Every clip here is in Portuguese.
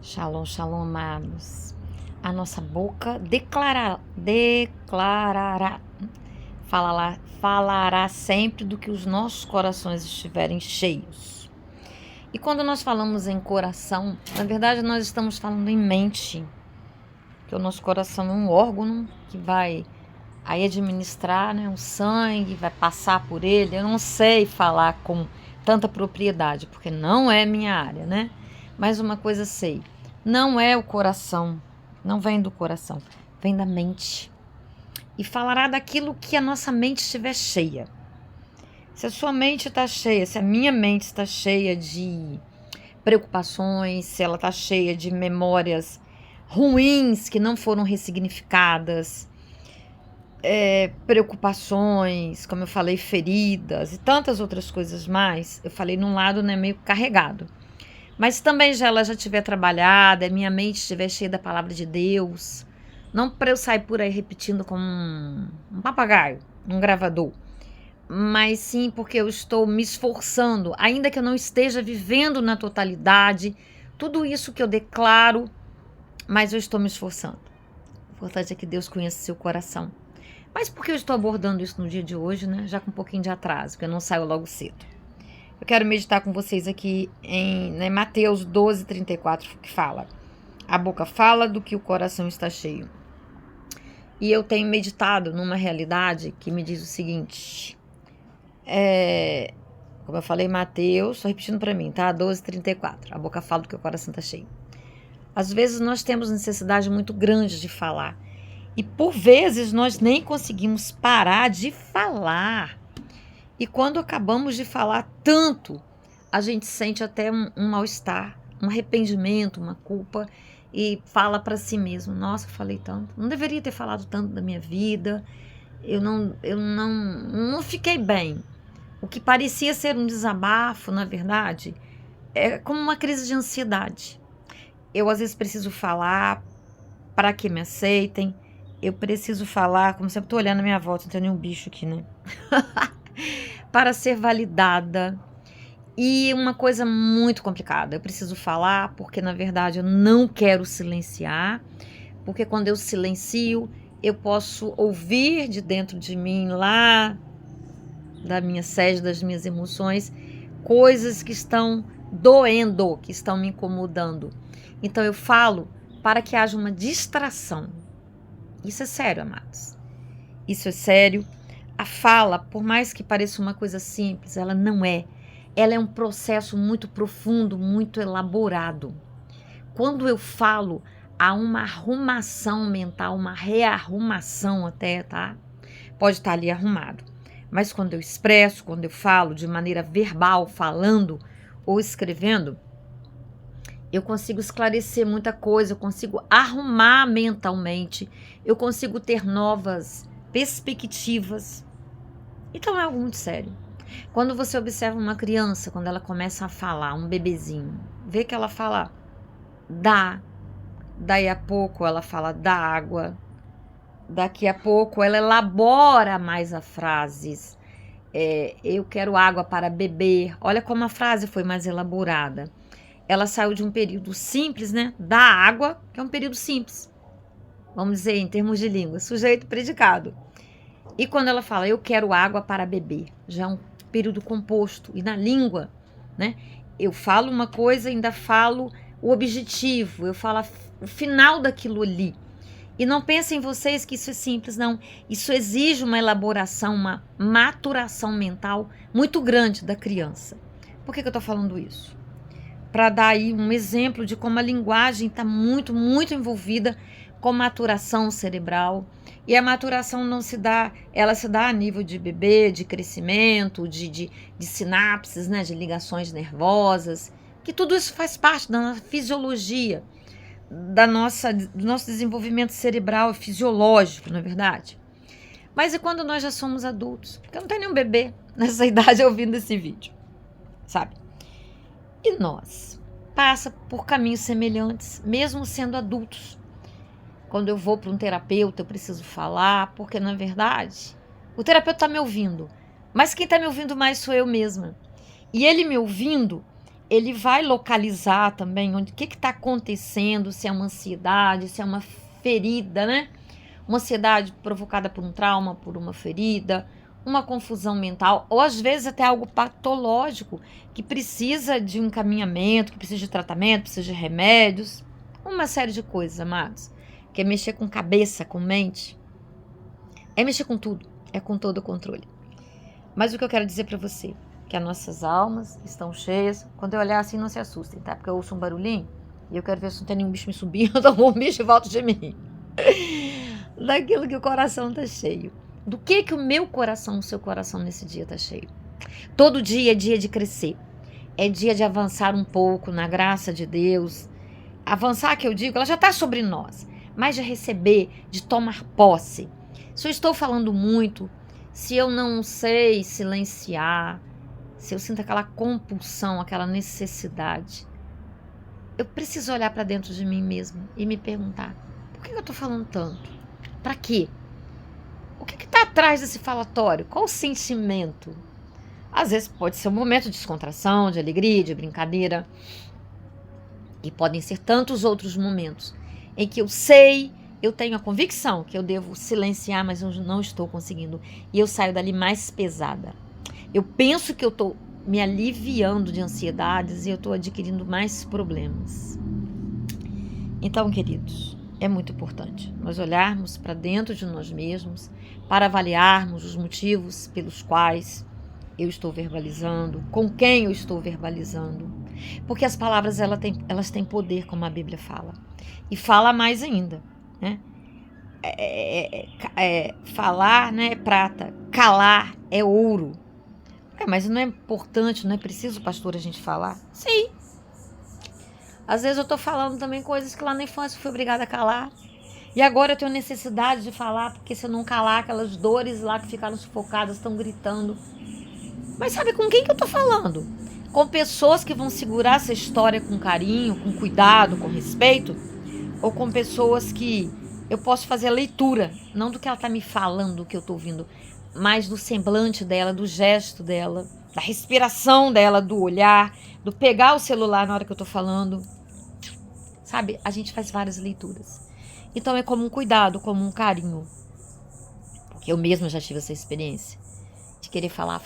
Shalom, shalom, amados. A nossa boca falará sempre do que os nossos corações estiverem cheios. E quando nós falamos em coração, na verdade nós estamos falando em mente, que o nosso coração é um órgão que vai aí administrar, né, o sangue, vai passar por ele. Eu não sei falar com tanta propriedade, porque não é minha área, né? Mas uma coisa sei, não é o coração, não vem do coração, vem da mente. E falará daquilo que a nossa mente estiver cheia. Se a sua mente está cheia, se a minha mente está cheia de preocupações, se ela está cheia de memórias ruins que não foram ressignificadas, preocupações, como eu falei, feridas e tantas outras coisas mais, eu falei num lado, né, meio carregado. Mas também ela já estiver trabalhada, minha mente estiver cheia da palavra de Deus, não para eu sair por aí repetindo como um papagaio, um gravador, mas sim porque eu estou me esforçando, ainda que eu não esteja vivendo na totalidade, tudo isso que eu declaro, mas eu estou me esforçando. O importante é que Deus conheça seu coração. Mas por que eu estou abordando isso no dia de hoje, né? Já com um pouquinho de atraso, porque eu não saio logo cedo. Eu quero meditar com vocês aqui em Mateus 12:34, que fala: a boca fala do que o coração está cheio. E eu tenho meditado numa realidade que me diz o seguinte, como eu falei, Mateus, estou repetindo para mim, tá? 12:34, a boca fala do que o coração está cheio. Às vezes nós temos necessidade muito grande de falar. E por vezes nós nem conseguimos parar de falar. E quando acabamos de falar tanto, a gente sente até um mal-estar, um arrependimento, uma culpa e fala para si mesmo: nossa, falei tanto, não deveria ter falado tanto da minha vida, eu não fiquei bem. O que parecia ser um desabafo, na verdade, é como uma crise de ansiedade. Eu às vezes preciso falar para que me aceitem. Eu preciso falar, como sempre, estou olhando a minha volta, não tem nenhum bicho aqui, né? Para ser validada. E uma coisa muito complicada, eu preciso falar porque, na verdade, eu não quero silenciar, porque quando eu silencio, eu posso ouvir de dentro de mim, lá da minha sede, das minhas emoções, coisas que estão doendo, que estão me incomodando. Então eu falo para que haja uma distração. Isso é sério, amados. Isso é sério. A fala, por mais que pareça uma coisa simples, ela não é. Ela é um processo muito profundo, muito elaborado. Quando eu falo, há uma arrumação mental, uma rearrumação até, tá? Pode estar ali arrumado. Mas quando eu expresso, quando eu falo de maneira verbal, falando ou escrevendo, eu consigo esclarecer muita coisa, eu consigo arrumar mentalmente, eu consigo ter novas perspectivas. Então é algo muito sério. Quando você observa uma criança, quando ela começa a falar, um bebezinho, vê que ela fala dá, daí a pouco ela fala da água, daqui a pouco ela elabora mais as frases. Eu quero água para beber. Olha como a frase foi mais elaborada. Ela saiu de um período simples, né? Da água, que é um período simples. Vamos dizer, em termos de língua, sujeito, predicado. E quando ela fala, eu quero água para beber, já é um período composto. E na língua, né? Eu falo uma coisa, ainda falo o objetivo, eu falo o final daquilo ali. E não pensem vocês que isso é simples, não. Isso exige uma elaboração, uma maturação mental muito grande da criança. Por que eu estou falando isso? Para dar aí um exemplo de como a linguagem está muito, muito envolvida com maturação cerebral. E a maturação não se dá, ela se dá a nível de bebê, de crescimento, de sinapses, né, de ligações nervosas, que tudo isso faz parte da nossa fisiologia, do nosso desenvolvimento cerebral e fisiológico, não é verdade? Mas e quando nós já somos adultos? Porque eu não tenho nenhum bebê nessa idade ouvindo esse vídeo, sabe? E nós passa por caminhos semelhantes, mesmo sendo adultos. Quando eu vou para um terapeuta, eu preciso falar, porque na verdade o terapeuta está me ouvindo, mas quem está me ouvindo mais sou eu mesma. E ele me ouvindo, ele vai localizar também onde, o que está acontecendo, se é uma ansiedade, se é uma ferida, né? Uma ansiedade provocada por um trauma, por uma ferida, uma confusão mental, ou às vezes até algo patológico, que precisa de um encaminhamento, que precisa de tratamento, precisa de remédios, uma série de coisas, amados. Que é mexer com cabeça, com mente, é mexer com tudo, é com todo o controle. Mas o que eu quero dizer para você, que as nossas almas estão cheias. Quando eu olhar assim, não se assustem, tá? Porque eu ouço um barulhinho e eu quero ver se não tem nenhum bicho me subindo, ou um bicho em volta de mim. Daquilo que o coração tá cheio. Do que o meu coração, o seu coração nesse dia tá cheio? Todo dia é dia de crescer. É dia de avançar um pouco na graça de Deus. Avançar, que eu digo, ela já tá sobre nós. Mas de receber, de tomar posse. Se eu estou falando muito, se eu não sei silenciar, se eu sinto aquela compulsão, aquela necessidade, eu preciso olhar para dentro de mim mesmo e me perguntar, por que eu estou falando tanto? Para quê? O que está atrás desse falatório? Qual o sentimento? Às vezes pode ser um momento de descontração, de alegria, de brincadeira. E podem ser tantos outros momentos em que eu sei, eu tenho a convicção que eu devo silenciar, mas eu não estou conseguindo. E eu saio dali mais pesada. Eu penso que eu estou me aliviando de ansiedades e eu estou adquirindo mais problemas. Então, queridos, é muito importante nós olharmos para dentro de nós mesmos, para avaliarmos os motivos pelos quais eu estou verbalizando, com quem eu estou verbalizando. Porque as palavras elas têm poder, como a Bíblia fala. E fala mais ainda, né? Falar, né, é prata, calar é ouro. Mas não é importante, não é preciso, pastor, a gente falar? Sim. Às vezes eu estou falando também coisas que lá na infância eu fui obrigada a calar. E agora eu tenho necessidade de falar, porque se eu não calar, aquelas dores lá que ficaram sufocadas estão gritando. Mas sabe com quem que eu estou falando? Com pessoas que vão segurar essa história com carinho, com cuidado, com respeito? Ou com pessoas que eu posso fazer a leitura, não do que ela está me falando, do que eu estou ouvindo, mas do semblante dela, do gesto dela, da respiração dela, do olhar, do pegar o celular na hora que eu estou falando. Sabe, a gente faz várias leituras. Então é como um cuidado, como um carinho. Porque eu mesma já tive essa experiência de querer falar.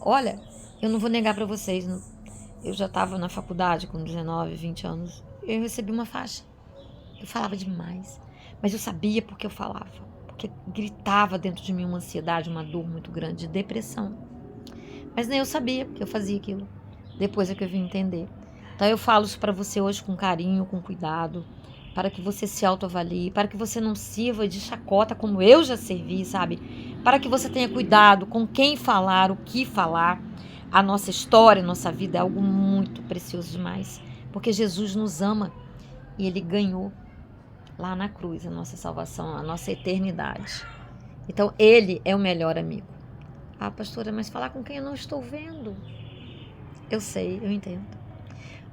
Olha, eu não vou negar para vocês, eu já estava na faculdade com 19, 20 anos, eu recebi uma faixa. Eu falava demais, mas eu sabia porque eu falava, porque gritava dentro de mim uma ansiedade, uma dor muito grande, de depressão. Mas nem eu sabia porque eu fazia aquilo. Depois é que eu vim entender. Então eu falo isso para você hoje com carinho, com cuidado, para que você se autoavalie, para que você não sirva de chacota como eu já servi, sabe? Para que você tenha cuidado com quem falar, o que falar. A nossa história, a nossa vida é algo muito precioso demais, porque Jesus nos ama e Ele ganhou lá na cruz a nossa salvação, a nossa eternidade. Então Ele é o melhor amigo. Ah, pastora, mas falar com quem eu não estou vendo? Eu sei, eu entendo.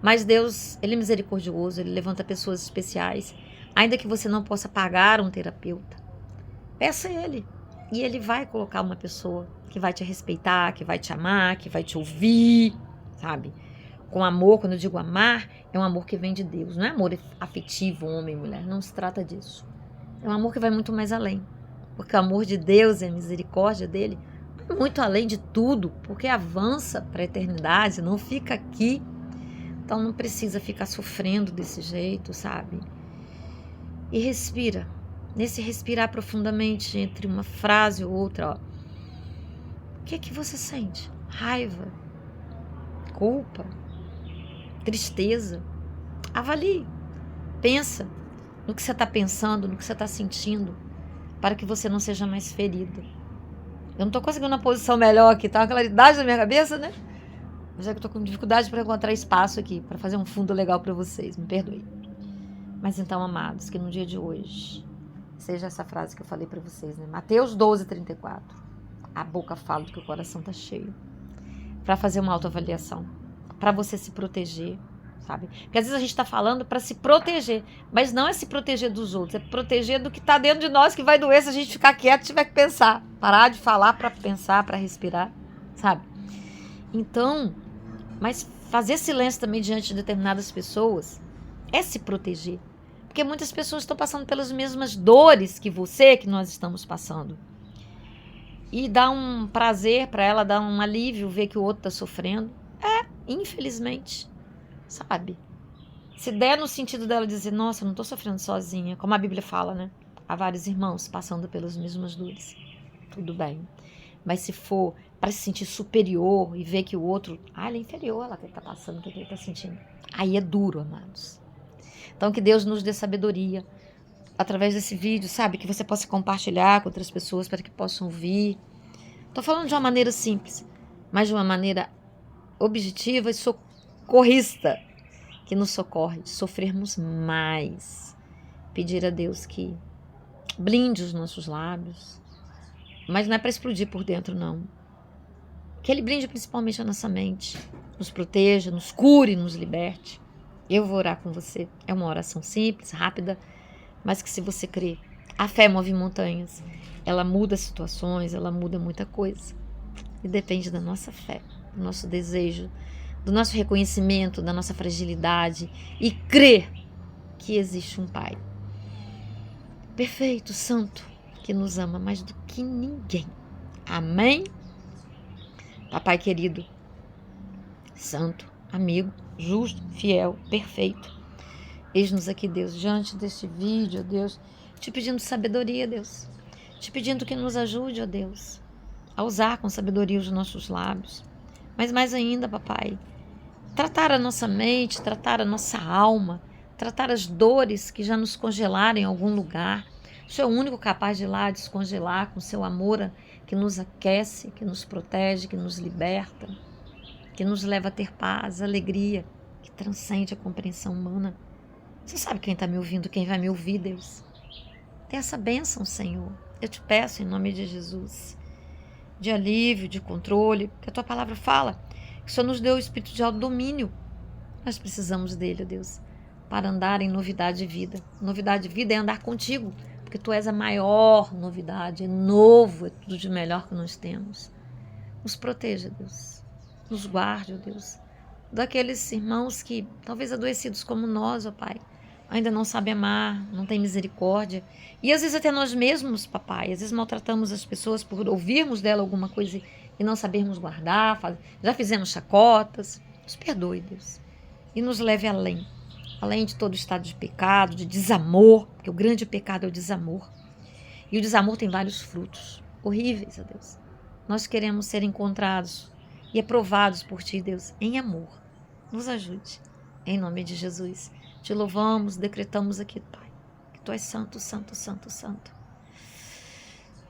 Mas Deus, Ele é misericordioso, Ele levanta pessoas especiais. Ainda que você não possa pagar um terapeuta, peça a Ele. E Ele vai colocar uma pessoa que vai te respeitar, que vai te amar, que vai te ouvir, sabe? Com amor, quando eu digo amar, é um amor que vem de Deus. Não é amor afetivo, homem e mulher, não se trata disso. É um amor que vai muito mais além. Porque o amor de Deus e a misericórdia dEle vai muito além de tudo, porque avança para a eternidade, não fica aqui. Então não precisa ficar sofrendo desse jeito, sabe? E respira. Nesse respirar profundamente entre uma frase ou outra, ó. O que é que você sente? Raiva? Culpa? Tristeza? Avalie. Pensa no que você está pensando, no que você está sentindo, para que você não seja mais ferida. Eu não estou conseguindo uma posição melhor aqui, tá uma claridade na minha cabeça, né? Mas é que eu tô com dificuldade para encontrar espaço aqui, para fazer um fundo legal para vocês, me perdoe. Mas então, amados, que no dia de hoje, seja essa frase que eu falei para vocês, né? Mateus 12:34. A boca fala do que o coração tá cheio. Para fazer uma autoavaliação, para você se proteger, sabe? Porque às vezes a gente tá falando para se proteger, mas não é se proteger dos outros, é proteger do que tá dentro de nós, que vai doer se a gente ficar quieto e tiver que pensar. Parar de falar para pensar, para respirar, sabe? Então, mas fazer silêncio também diante de determinadas pessoas é se proteger. Porque muitas pessoas estão passando pelas mesmas dores que você, que nós estamos passando. E dá um prazer para ela, dá um alívio ver que o outro está sofrendo. Infelizmente, sabe? Se der no sentido dela dizer, nossa, eu não estou sofrendo sozinha, como a Bíblia fala, né? Há vários irmãos passando pelas mesmas dores. Tudo bem. Mas se for para se sentir superior e ver que o outro, ele é inferior, ela que está passando, o que ele está sentindo. Aí é duro, amados. Então que Deus nos dê sabedoria através desse vídeo, sabe? Que você possa compartilhar com outras pessoas para que possam ouvir. Estou falando de uma maneira simples, mas de uma maneira objetiva e socorrista, que nos socorre de sofrermos mais. Pedir a Deus que blinde os nossos lábios, mas não é para explodir por dentro, não. Que Ele blinde principalmente a nossa mente, nos proteja, nos cure, nos liberte. Eu vou orar com você. É uma oração simples, rápida, mas que se você crer, a fé move montanhas. Ela muda situações, ela muda muita coisa. E depende da nossa fé, do nosso desejo, do nosso reconhecimento, da nossa fragilidade e crer que existe um Pai perfeito, santo, que nos ama mais do que ninguém. Amém? Papai querido, santo, amigo, justo, fiel, perfeito. Eis-nos aqui, Deus, diante deste vídeo, ó Deus, te pedindo sabedoria, Deus. Te pedindo que nos ajude, ó Deus, a usar com sabedoria os nossos lábios. Mas mais ainda, papai, tratar a nossa mente, tratar a nossa alma, tratar as dores que já nos congelaram em algum lugar. O Senhor é o único capaz de ir lá descongelar com seu amor que nos aquece, que nos protege, que nos liberta, que nos leva a ter paz, alegria, que transcende a compreensão humana. Você sabe quem está me ouvindo, quem vai me ouvir, Deus. Tem essa bênção, Senhor. Eu te peço em nome de Jesus, de alívio, de controle, que a tua palavra fala, que o Senhor nos deu o espírito de autodomínio. Nós precisamos dele, ó Deus, para andar em novidade de vida. Novidade de vida é andar contigo, porque tu és a maior novidade, é novo, é tudo de melhor que nós temos. Nos proteja, Deus, nos guarde, ó Deus, daqueles irmãos que, talvez adoecidos como nós, ó Pai, ainda não sabem amar, não têm misericórdia. E às vezes até nós mesmos, papai, às vezes maltratamos as pessoas por ouvirmos dela alguma coisa e não sabermos guardar, já fizemos chacotas. Nos perdoe, Deus, e nos leve além de todo estado de pecado, de desamor, porque o grande pecado é o desamor. E o desamor tem vários frutos horríveis, ó Deus. Nós queremos ser encontrados e aprovados por Ti, Deus, em amor. Nos ajude, em nome de Jesus. Te louvamos, decretamos aqui, Pai, que Tu és santo, santo, santo, santo.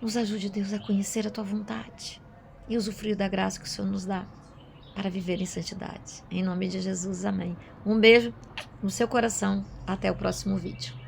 Nos ajude, Deus, a conhecer a Tua vontade e usufruir da graça que o Senhor nos dá para viver em santidade. Em nome de Jesus, amém. Um beijo no seu coração. Até o próximo vídeo.